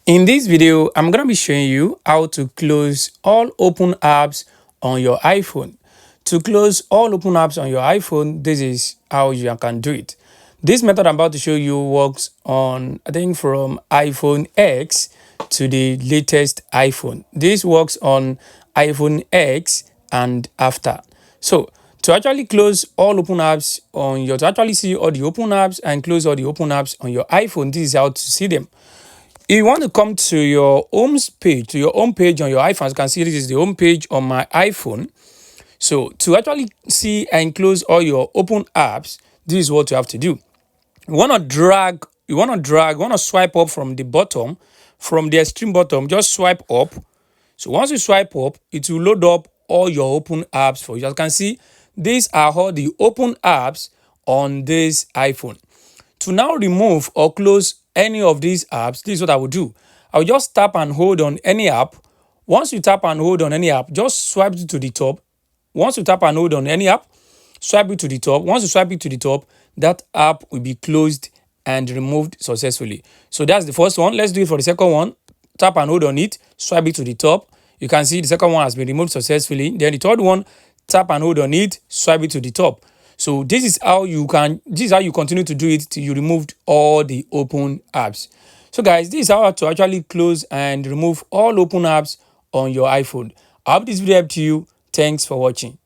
In this video, I'm going to be showing you how to close all open apps on your iPhone. To close all open apps on your iPhone, this is how you can do it. This method I'm about to show you works on, I think, from iPhone X to the latest iPhone. This works on iPhone X and after. So to actually close all open apps on your, to actually see all the open apps and close all the open apps on your iPhone, this is how to see them. If you want to come to your home page, on your iPhone, as you can see, this is the home page on my iPhone. So to actually see and close all your open apps, this is what you have to do. You want to swipe up from the bottom, from the extreme bottom, just swipe up. So once you swipe up, it will load up all your open apps for you. As you can see, these are all the open apps on this iPhone. To now remove or close any of these apps, this is what I will do. I will just tap and hold on any app. Once you tap and hold on any app, just swipe it to the top. Once you tap and hold on any app, swipe it to the top. Once you swipe it to the top, that app will be closed and removed successfully. So that's the first one. Let's do it for the second one. Tap and hold on it, swipe it to the top. You can see the second one has been removed successfully. Then the third one, tap and hold on it, swipe it to the top. So this is how you continue to do it till you removed all the open apps. So guys, this is how to actually close and remove all open apps on your iPhone. I hope this video helped you. Thanks for watching.